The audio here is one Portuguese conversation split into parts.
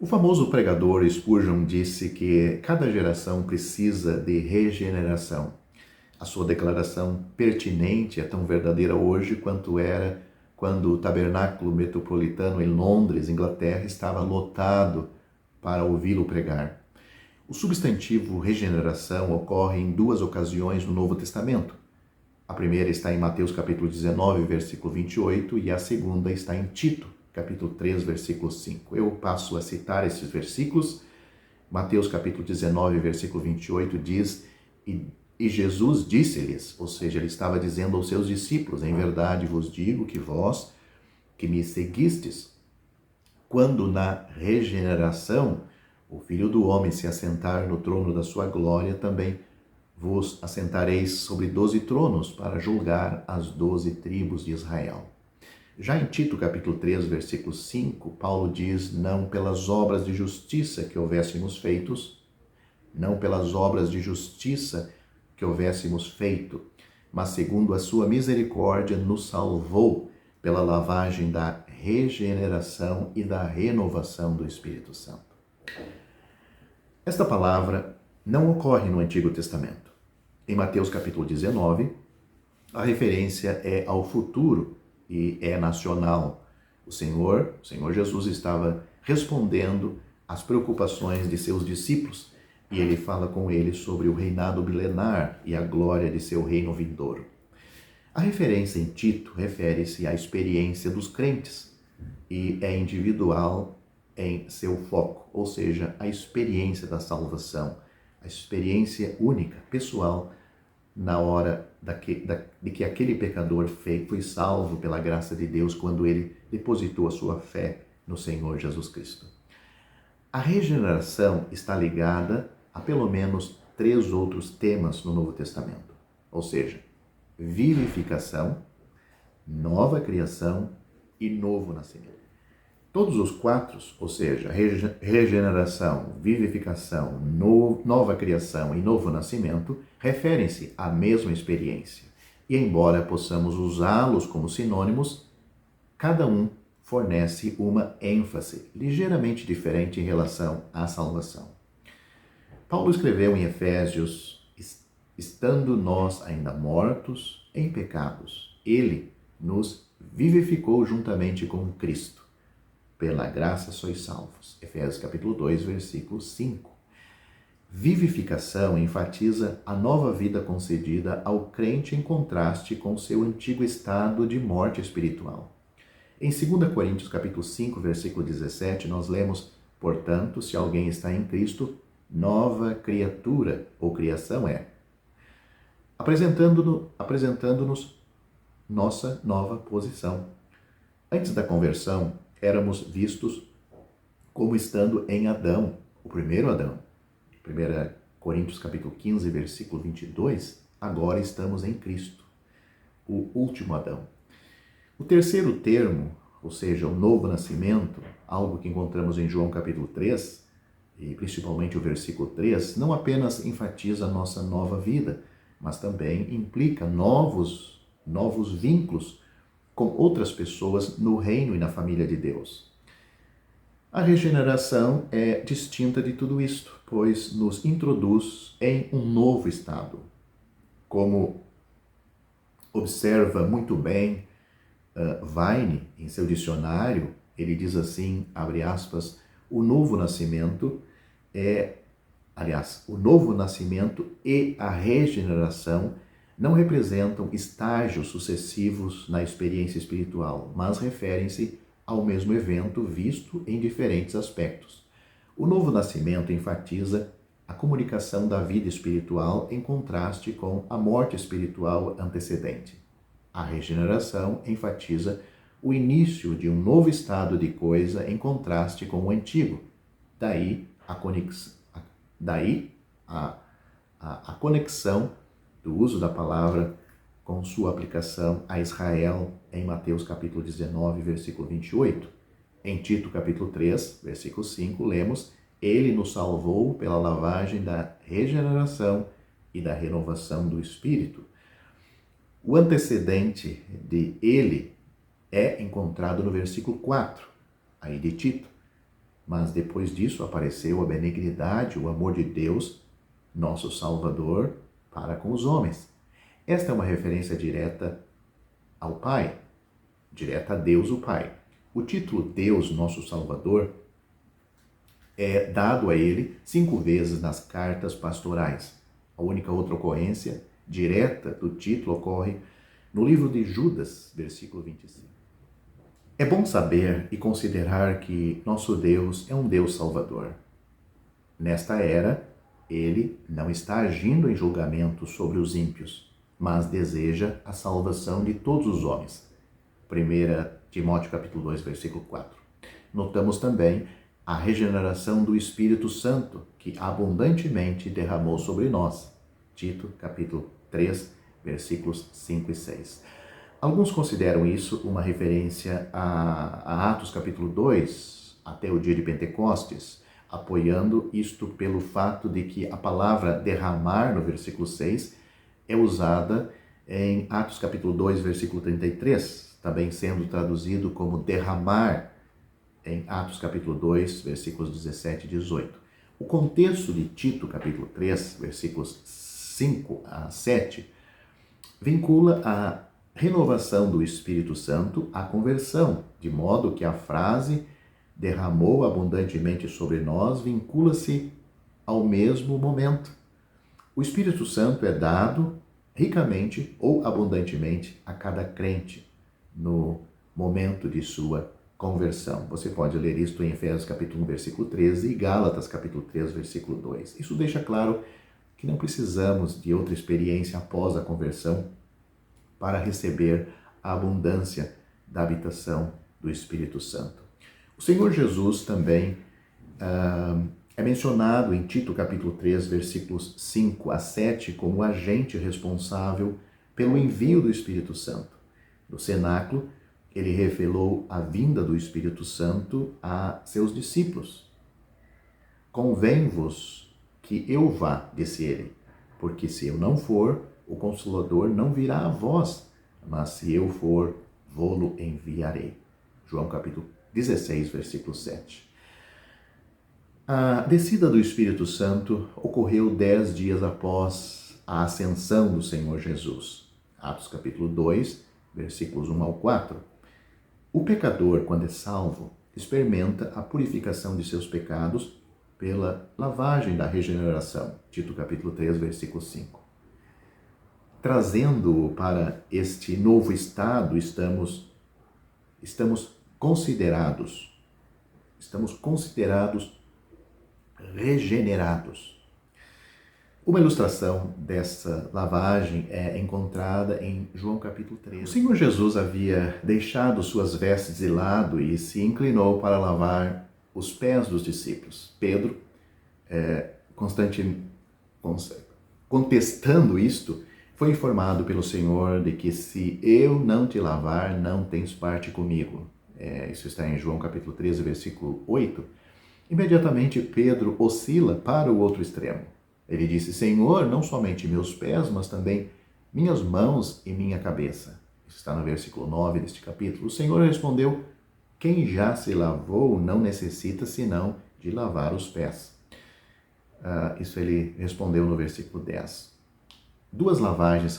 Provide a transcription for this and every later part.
famoso pregador Spurgeon disse que cada geração precisa de regeneração. A sua declaração pertinente é tão verdadeira hoje quanto era quando o tabernáculo metropolitano em Londres, Inglaterra, estava lotado para ouvi-lo pregar. O substantivo regeneração ocorre em duas ocasiões no Novo Testamento. A primeira está em Mateus capítulo 19, versículo 28, e a segunda está em Tito, capítulo 3, versículo 5. Eu passo a citar esses versículos. Mateus capítulo 19, versículo 28 diz: E Jesus disse-lhes, ou seja, ele estava dizendo aos seus discípulos: em verdade vos digo que vós, que me seguistes, quando na regeneração o Filho do Homem se assentar no trono da sua glória, também vos assentareis sobre 12 tronos para julgar as 12 tribos de Israel. Já em Tito capítulo 3, versículo 5, Paulo diz: não pelas obras de justiça que houvéssemos feitos, não pelas obras de justiça que houvéssemos feito, mas segundo a sua misericórdia nos salvou pela lavagem da regeneração e da renovação do Espírito Santo. Esta palavra não ocorre no Antigo Testamento. Em Mateus capítulo 19, a referência é ao futuro e é nacional. O Senhor Jesus estava respondendo às preocupações de seus discípulos e ele fala com eles sobre o reinado milenar e a glória de seu reino vindouro. A referência em Tito refere-se à experiência dos crentes e é individual em seu foco, ou seja, a experiência da salvação, a experiência única, pessoal, na hora de que aquele pecador foi salvo pela graça de Deus quando ele depositou a sua fé no Senhor Jesus Cristo. A regeneração está ligada a pelo menos 3 outros temas no Novo Testamento, ou seja, vivificação, nova criação e novo nascimento. Todos os 4, ou seja, regeneração, vivificação, nova criação e novo nascimento, referem-se à mesma experiência. E embora possamos usá-los como sinônimos, cada um fornece uma ênfase ligeiramente diferente em relação à salvação. Paulo escreveu em Efésios: estando nós ainda mortos em pecados, ele nos vivificou juntamente com Cristo. Pela graça sois salvos. Efésios capítulo 2, versículo 5. Vivificação enfatiza a nova vida concedida ao crente em contraste com seu antigo estado de morte espiritual. Em 2 Coríntios capítulo 5, versículo 17, nós lemos: portanto, se alguém está em Cristo, nova criatura ou criação é, apresentando-nos nossa nova posição. Antes da conversão, éramos vistos como estando em Adão, o primeiro Adão. 1 Coríntios capítulo 15, versículo 22, agora estamos em Cristo, o último Adão. O terceiro termo, ou seja, o novo nascimento, algo que encontramos em João capítulo 3, e principalmente o versículo 3, não apenas enfatiza a nossa nova vida, mas também implica novos vínculos com outras pessoas no reino e na família de Deus. A regeneração é distinta de tudo isto, pois nos introduz em um novo estado. Como observa muito bem Vine em seu dicionário, ele diz assim, abre aspas, o novo nascimento e a regeneração não representam estágios sucessivos na experiência espiritual, mas referem-se ao mesmo evento visto em diferentes aspectos. O novo nascimento enfatiza a comunicação da vida espiritual em contraste com a morte espiritual antecedente. A regeneração enfatiza o início de um novo estado de coisa em contraste com o antigo. Daí a conexão do uso da palavra com sua aplicação a Israel em Mateus capítulo 19, versículo 28. Em Tito capítulo 3, versículo 5, lemos: ele nos salvou pela lavagem da regeneração e da renovação do Espírito. O antecedente de ele é encontrado no versículo 4, aí de Tito. mas depois disso apareceu a benignidade, o amor de Deus, nosso Salvador, para com os homens. Esta é uma referência direta ao Pai, direta a Deus, o Pai. O título Deus, nosso Salvador, é dado a ele 5 vezes nas cartas pastorais. A única outra ocorrência direta do título ocorre no livro de Judas, versículo 25. É bom saber e considerar que nosso Deus é um Deus salvador. Nesta era, ele não está agindo em julgamento sobre os ímpios, mas deseja a salvação de todos os homens. 1 Timóteo capítulo 2, versículo 4. Notamos também a regeneração do Espírito Santo, que abundantemente derramou sobre nós. Tito capítulo 3, versículos 5 e 6. Alguns consideram isso uma referência a Atos capítulo 2, até o dia de Pentecostes, apoiando isto pelo fato de que a palavra derramar, no versículo 6, é usada em Atos capítulo 2, versículo 33, também sendo traduzido como derramar em Atos capítulo 2, versículos 17 e 18. O contexto de Tito capítulo 3, versículos 5 a 7, vincula a renovação do Espírito Santo à conversão, de modo que a frase derramou abundantemente sobre nós vincula-se ao mesmo momento. O Espírito Santo é dado ricamente ou abundantemente a cada crente no momento de sua conversão. Você pode ler isto em Efésios capítulo 1, versículo 13 e Gálatas capítulo 3, versículo 2. Isso deixa claro que não precisamos de outra experiência após a conversão para receber a abundância da habitação do Espírito Santo. O Senhor Jesus também é mencionado em Tito capítulo 3, versículos 5 a 7, como agente responsável pelo envio do Espírito Santo. No cenáculo, ele revelou a vinda do Espírito Santo a seus discípulos. Convém-vos que eu vá, disse ele, porque se eu não for, o Consolador não virá a vós, mas se eu for, vô-lo enviarei. João capítulo 16, versículo 7. A descida do Espírito Santo ocorreu 10 dias após a ascensão do Senhor Jesus. Atos capítulo 2, versículos 1 ao 4. O pecador, quando é salvo, experimenta a purificação de seus pecados pela lavagem da regeneração. Tito capítulo 3, versículo 5. Trazendo-o para este novo estado, estamos considerados regenerados. Uma ilustração dessa lavagem é encontrada em João capítulo 3. O Senhor Jesus havia deixado suas vestes de lado e se inclinou para lavar os pés dos discípulos. Pedro, contestando isto, foi informado pelo Senhor de que se eu não te lavar, não tens parte comigo. Isso está em João capítulo 13, versículo 8. Imediatamente Pedro oscila para o outro extremo. Ele disse, Senhor, não somente meus pés, mas também minhas mãos e minha cabeça. Isso está no versículo 9 deste capítulo. O Senhor respondeu, quem já se lavou não necessita senão de lavar os pés. Isso ele respondeu no versículo 10. Duas lavagens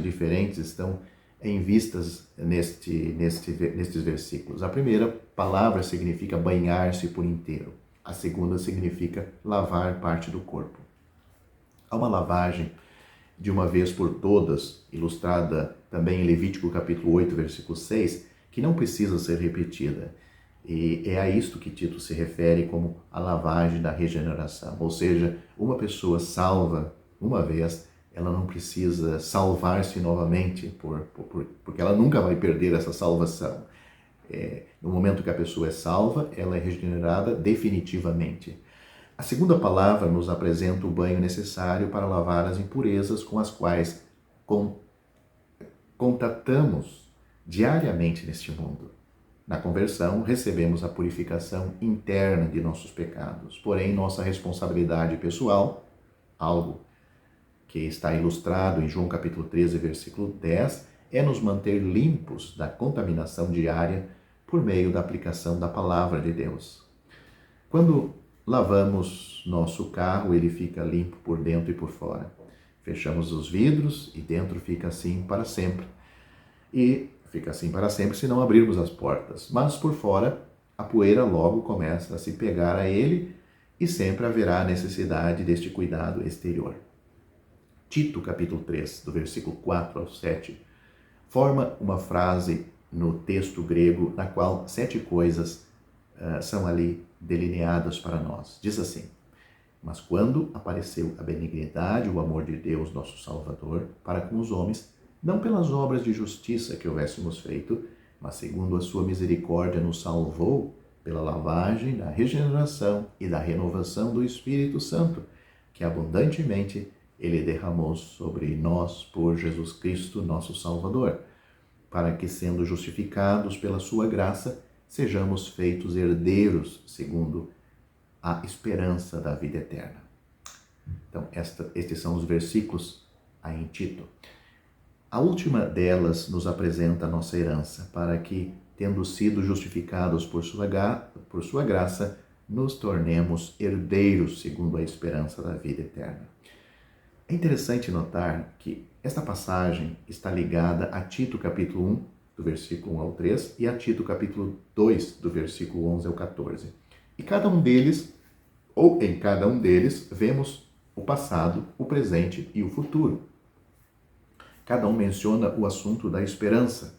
diferentes estão em vistas nestes versículos. A primeira palavra significa banhar-se por inteiro. A segunda significa lavar parte do corpo. Há uma lavagem de uma vez por todas, ilustrada também em Levítico capítulo 8, versículo 6, que não precisa ser repetida. E é a isto que Tito se refere como a lavagem da regeneração. Ou seja, uma pessoa salva uma vez, ela não precisa salvar-se novamente, porque ela nunca vai perder essa salvação. No momento que a pessoa é salva, ela é regenerada definitivamente. A segunda palavra nos apresenta o banho necessário para lavar as impurezas com as quais contatamos diariamente neste mundo. Na conversão, recebemos a purificação interna de nossos pecados. Porém, nossa responsabilidade pessoal, algo que está ilustrado em João capítulo 13, versículo 10, é nos manter limpos da contaminação diária por meio da aplicação da palavra de Deus. Quando lavamos nosso carro, ele fica limpo por dentro e por fora. Fechamos os vidros e dentro fica assim para sempre. E fica assim para sempre se não abrirmos as portas. Mas por fora, a poeira logo começa a se pegar a ele e sempre haverá necessidade deste cuidado exterior. Tito, capítulo 3, do versículo 4 ao 7, forma uma frase no texto grego na qual 7 coisas são ali delineadas para nós. Diz assim: mas quando apareceu a benignidade, o amor de Deus, nosso Salvador, para com os homens, não pelas obras de justiça que houvéssemos feito, mas segundo a sua misericórdia nos salvou pela lavagem da regeneração e da renovação do Espírito Santo, que abundantemente ele derramou sobre nós por Jesus Cristo, nosso Salvador, para que, sendo justificados pela sua graça, sejamos feitos herdeiros segundo a esperança da vida eterna. Então, estes são os versículos aí em Tito. A última delas nos apresenta a nossa herança, para que, tendo sido justificados por sua graça, nos tornemos herdeiros segundo a esperança da vida eterna. É interessante notar que esta passagem está ligada a Tito capítulo 1, do versículo 1 ao 3, e a Tito capítulo 2, do versículo 11 ao 14. E cada um deles, ou em cada um deles, vemos o passado, o presente e o futuro. Cada um menciona o assunto da esperança,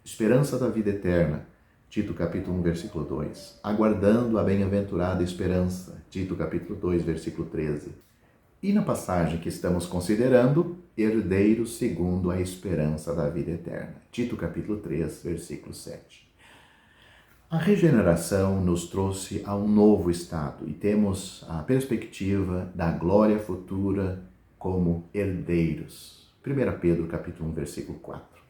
esperança da vida eterna, Tito capítulo 1, versículo 2. Aguardando a bem-aventurada esperança, Tito capítulo 2, versículo 13. E na passagem que estamos considerando, herdeiros segundo a esperança da vida eterna, Tito capítulo 3, versículo 7. A regeneração nos trouxe a um novo estado e temos a perspectiva da glória futura como herdeiros. 1 Pedro capítulo 1, versículo 4.